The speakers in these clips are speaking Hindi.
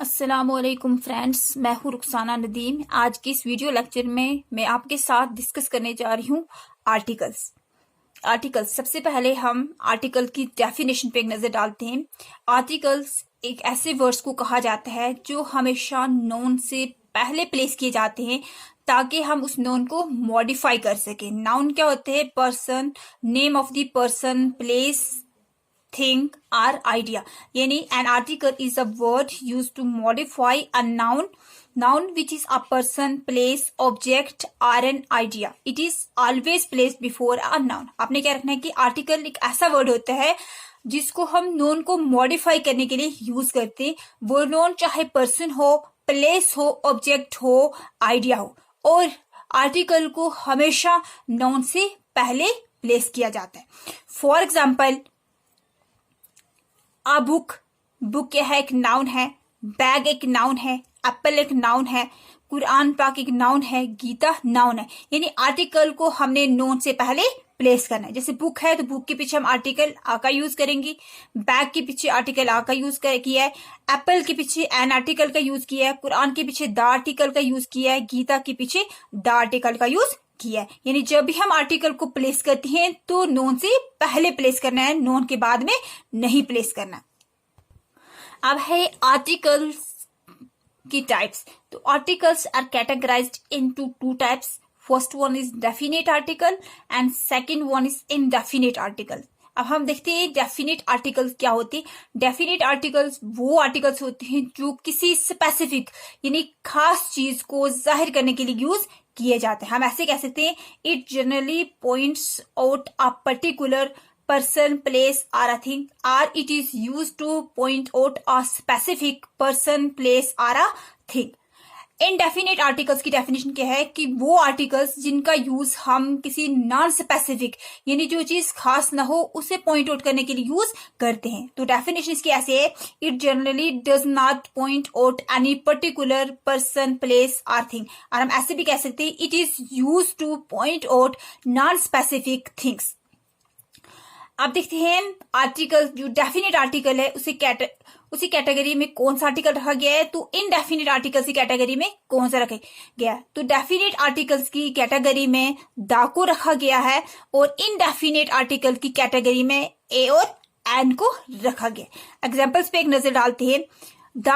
अस्सलामुअलैकुम फ्रेंड्स, मैं हूँ रुखसाना नदीम। आज की इस वीडियो लेक्चर में मैं आपके साथ डिस्कस करने जा रही हूँ आर्टिकल्स। सबसे पहले हम आर्टिकल की डेफिनेशन पे एक नजर डालते हैं। आर्टिकल्स एक ऐसे वर्ड्स को कहा जाता है जो हमेशा नाउन से पहले प्लेस किए जाते हैं ताकि हम उस नाउन को मॉडिफाई कर सकें। नाउन क्या होते हैं? Person, name of the person, place, thing or idea. यानी an article is a word used to modify a noun which is a person, place, object or an idea. It is always placed before a noun. आपने क्या रखना है कि आर्टिकल एक ऐसा वर्ड होता है जिसको हम नोन को मॉडिफाई करने के लिए यूज करते हैं। वो नोन चाहे पर्सन हो, प्लेस हो, ऑब्जेक्ट हो, आइडिया हो, और आर्टिकल को हमेशा नोन से पहले प्लेस किया जाता है। फॉर एग्जाम्पल, आ बुक क्या है? एक नाउन है। बैग एक नाउन है। एप्पल एक नाउन है। कुरान पाक एक नाउन है। गीता नाउन है। यानी आर्टिकल को हमने नोन से पहले प्लेस करना है। जैसे बुक है तो बुक के पीछे हम आर्टिकल आ का यूज करेंगे। बैग के पीछे आर्टिकल आ का यूज किया है। एप्पल के पीछे एन आर्टिकल का यूज किया है। कुरान के पीछे द आर्टिकल का यूज किया है। गीता के पीछे द आर्टिकल का यूज किया है। यानी जब भी हम आर्टिकल को प्लेस करते हैं तो नोन से पहले प्लेस करना है, नोन के बाद में नहीं प्लेस करना। अब है आर्टिकल्स की टाइप्स। तो articles are categorised into two types. First one is definite article and second one is indefinite article. अब हम देखते हैं डेफिनेट आर्टिकल्स क्या होते हैं। डेफिनेट आर्टिकल्स वो आर्टिकल्स होते हैं जो किसी स्पेसिफिक यानी खास चीज को जाहिर करने के लिए यूज किए जाते हैं। हम ऐसे कह सकते हैं, it generally points out a particular person, place or a thing, or it is used to point out a specific person, place or a thing. Indefinite articles की डेफिनेशन क्या है कि वो आर्टिकल्स जिनका यूज हम किसी नॉन स्पेसिफिक यानी जो चीज खास ना हो उसे पॉइंट आउट करने के लिए यूज करते हैं। तो डेफिनेशन इसकी ऐसे है, it generally does not point out any particular person, place और थिंग। और हम ऐसे भी कह सकते हैं, it is use two point out non specific things. अब देखते हैं आर्टिकल, जो डेफिनेट आर्टिकल है उसी कैटेगरी में कौन सा आर्टिकल रखा गया है, तो इनडेफिनेट आर्टिकल्स की कैटेगरी में कौन सा रखा गया है। तो डेफिनेट आर्टिकल्स की कैटेगरी में द को रखा गया है और इनडेफिनेट आर्टिकल की कैटेगरी में ए और एन को रखा गया। एग्जाम्पल्स पे एक नजर डालते हैं। द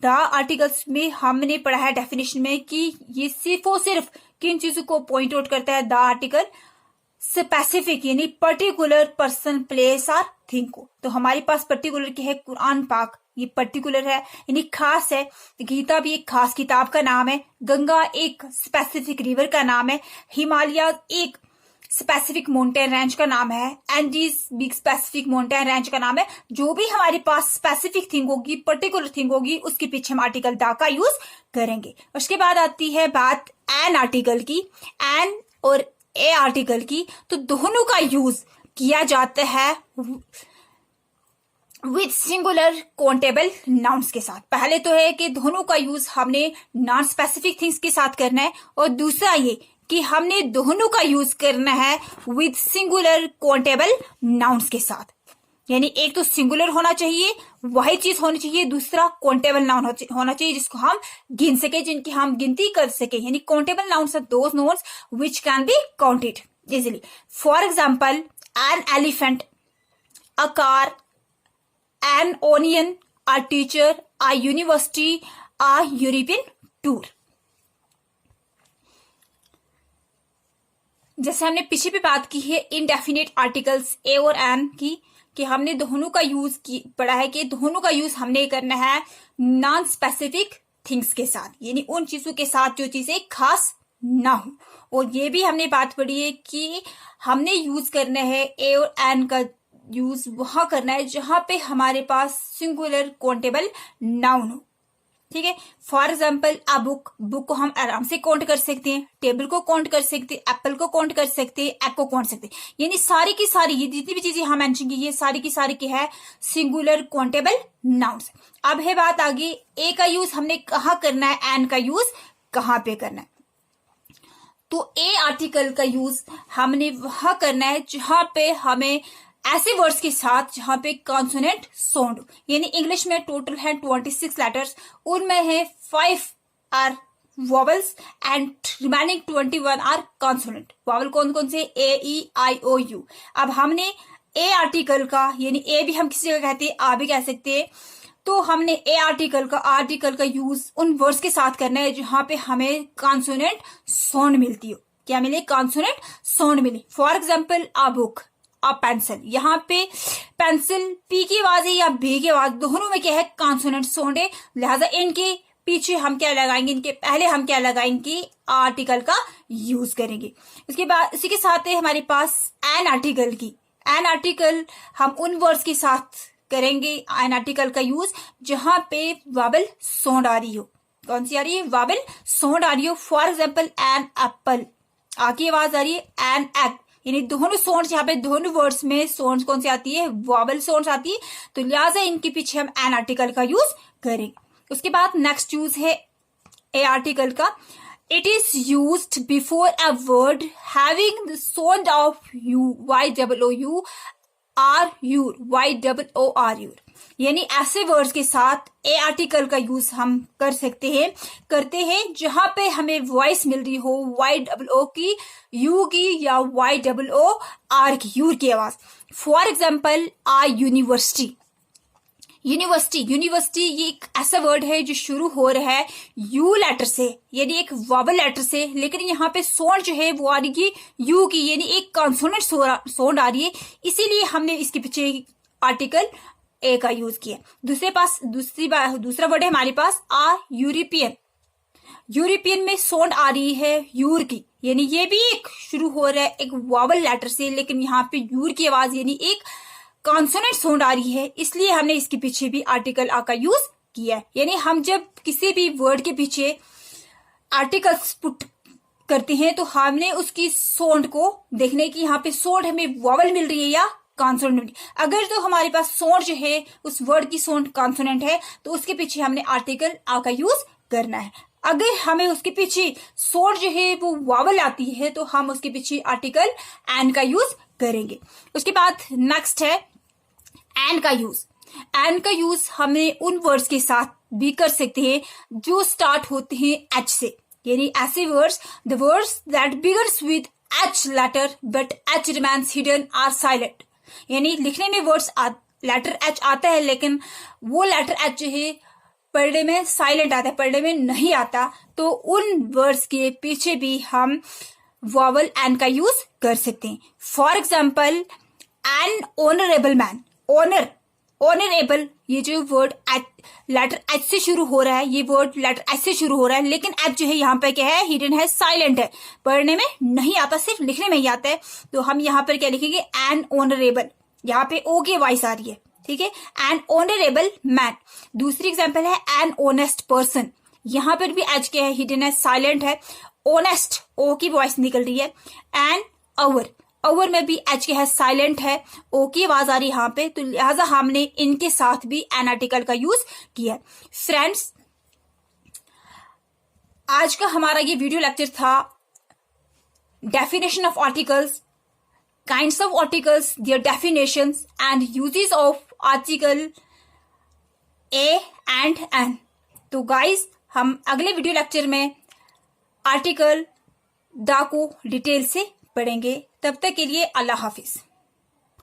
आर्टिकल्स में हमने पढ़ा है डेफिनेशन में कि ये सिर्फ और सिर्फ किन चीजों को पॉइंट आउट करता है। द आर्टिकल स्पेसिफिक यानी पर्टिकुलर पर्सन, प्लेस और थिंग को। तो हमारे पास पर्टिकुलर की है कुरान पाक, ये पर्टिकुलर है यानी खास है। गीता भी एक खास किताब का नाम है। गंगा एक स्पेसिफिक रिवर का नाम है। हिमालय एक स्पेसिफिक माउंटेन रेंज का नाम है। एंडीज भी स्पेसिफिक माउंटेन रेंज का नाम है। जो भी हमारे पास स्पेसिफिक थिंग होगी, पर्टिकुलर थिंग होगी, उसके पीछे हम आर्टिकल द का यूज करेंगे। उसके बाद आती है बात एन आर्टिकल की, एन और ए आर्टिकल की। तो दोनों का यूज किया जाता है विद सिंगुलर काउंटेबल नाउन्स के साथ। पहले तो है कि दोनों का यूज हमने नॉन स्पेसिफिक थिंग्स के साथ करना है, और दूसरा ये कि हमने दोनों का यूज करना है विद सिंगुलर काउंटेबल नाउन्स के साथ। यानी एक तो सिंगुलर होना चाहिए, वही चीज होनी चाहिए, दूसरा काउंटेबल नाउन होना चाहिए जिसको हम गिन सके, जिनकी हम गिनती कर सके। यानी countable nouns are those nouns which can be counted easily. For example, an elephant, a car, an onion, a teacher, a university, a European tour. जैसे हमने पीछे भी बात की है इनडेफिनेट आर्टिकल्स ए और एन की, कि हमने दोनों का यूज पढ़ा है कि दोनों का यूज हमने करना है नॉन स्पेसिफिक थिंग्स के साथ, यानी उन चीजों के साथ जो चीजें खास ना हो। और ये भी हमने बात पढ़ी है कि हमने यूज करना है ए और एन का यूज वहां करना है जहां पे हमारे पास सिंगुलर काउंटेबल नाउन हो। ठीक है। फॉर एग्जाम्पल, अ बुक को हम आराम से काउंट कर सकते हैं, टेबल को काउंट कर सकते हैं, एप्पल को काउंट कर सकते हैं, एग को काउंट सकते हैं। यानी सारी की सारी ये जितनी भी चीजें हम मेंशन की, ये सारी की सारी की है सिंगुलर काउंटेबल नाउन्स। अब है बात आगे, ए का यूज हमने कहाँ करना है, एन का यूज कहाँ पे करना है। तो ए आर्टिकल का यूज हमने वहां करना है जहां पे हमें ऐसे वर्ड्स के साथ जहां पे कॉन्सोनेंट साउंड हो, यानी इंग्लिश में टोटल है 26 लेटर्स, उनमें है 5 are vowels and remaining 21 are consonant. Vowel कौन कौन से? A, E, I, O, U. अब हमने ए आर्टिकल का, यानी ए भी हम किसी जगह कहते हैं, आ भी कह सकते हैं, तो हमने ए आर्टिकल का यूज उन वर्ड्स के साथ करना है जहां पे हमें कॉन्सोनेंट साउंड मिलती हो। क्या मिले? कॉन्सोनेंट साउंड मिले। For example a book, a pencil. यहाँ पे पेंसिल पी की आवाज है या बी की आवाज, दोनों में क्या है? कॉन्सोनेंट साउंड है, लिहाजा इनके पीछे हम क्या लगाएंगे? इनके पहले हम क्या लगाएंगे? आर्टिकल का यूज करेंगे। उसके बाद इसी के साथ है हमारे पास एन आर्टिकल की। एन आर्टिकल हम उन वर्ड्स के साथ करेंगे एन आर्टिकल का यूज जहां पे वावल साउंड आ रही हो। कौन सी आ रही है? वावल साउंड आ रही हो। फॉर एग्जाम्पल एन एप्पल, आ की आवाज आ रही है। एन एग, यानी दोनों साउंड्स, यहाँ पे दोनों वर्ड्स में साउंड्स कौन सी आती है? वावल साउंड्स आती है, तो लिहाजा इनके पीछे हम एन आर्टिकल का यूज करेंगे। उसके बाद नेक्स्ट यूज है ए आर्टिकल का। It is used before a word having the sound of U, Y double O U, R your, Y double O R your. यानी ऐसे वर्ड्स के साथ ए आर्टिकल का यूज हम करते हैं जहां पे हमें वॉइस मिल रही हो वाई डबल ओ की, यू की, या वाई डबल ओ आर की, यूर की आवाज। For example a university. University ये एक ऐसा वर्ड है जो शुरू हो रहा है यू लेटर से, यानी एक वावल लेटर से, लेकिन यहाँ पे साउंड जो है वो आ रही है यू की, यानी एक कॉन्सोनेंट साउंड आ रही है, इसीलिए हमने इसके पीछे आर्टिकल ए का यूज किया। दूसरा वर्ड है हमारे पास आ यूरोपियन। यूरोपियन में साउंड आ रही है यूर की, यानी ये भी एक शुरू हो रहा है एक वावल लेटर से, लेकिन यहाँ पे यूर की आवाज यानी एक कॉन्सोनेंट साउंड आ रही है, इसलिए हमने इसके पीछे भी आर्टिकल आ का यूज किया है। यानी हम जब किसी भी वर्ड के पीछे आर्टिकल्स पुट करते हैं तो हमने उसकी साउंड को देखने की, यहाँ पे साउंड हमें वॉवल मिल रही है या कॉन्सोनेंट मिल रही है। अगर तो हमारे पास साउंड जो है उस वर्ड की साउंड कॉन्सोनेंट है तो उसके पीछे हमने आर्टिकल आ का यूज करना है। अगर हमें उसके पीछे साउंड जो है वो वॉवल आती है तो हम उसके पीछे आर्टिकल एन का यूज करेंगे। उसके बाद नेक्स्ट है एन का यूज। एन का यूज हमें उन वर्ड्स के साथ भी कर सकते हैं जो स्टार्ट होते हैं एच से, यानी ऐसे words, the words that begins with H letter but H remains hidden or silent. यानी लिखने में वर्ड्स लेटर एच आता है लेकिन वो लेटर एच जो है पढ़ने में साइलेंट आता है, पढ़ने में नहीं आता, तो उन वर्ड्स के पीछे भी हम वॉवल एन का यूज कर सकते हैं। For example N honourable man. Honourable, ये जो वर्ड लेटर एच से शुरू हो रहा है, ये वर्ड लेटर एच से शुरू हो रहा है, लेकिन एच जो है यहाँ पे क्या है? हिडन है, साइलेंट है, पढ़ने में नहीं आता, सिर्फ लिखने में ही आता है, तो हम यहाँ पर क्या लिखेंगे? N honourable. यहाँ पे ओ की वॉइस आ रही है, ठीक है, एन ऑनरेबल मैन। दूसरी एग्जाम्पल है एन ऑनेस्ट पर्सन। यहाँ पर भी एच क्या है? हिडन है, साइलेंट है, ऑनेस्ट, ओ की वॉइस निकल रही है। एन अवर में भी एच के है, साइलेंट है, ओ की आवाज आ रही है यहाँ पे, तो लिहाजा हमने इनके साथ भी एन आर्टिकल का यूज किया है। फ्रेंड्स, आज का हमारा ये वीडियो लेक्चर था definition of articles, kinds of articles, their definitions and uses of article A and an. तो गाइस, हम अगले वीडियो लेक्चर में आर्टिकल द को डिटेल से पढ़ेंगे। तब तक के लिए अल्लाह हाफिज।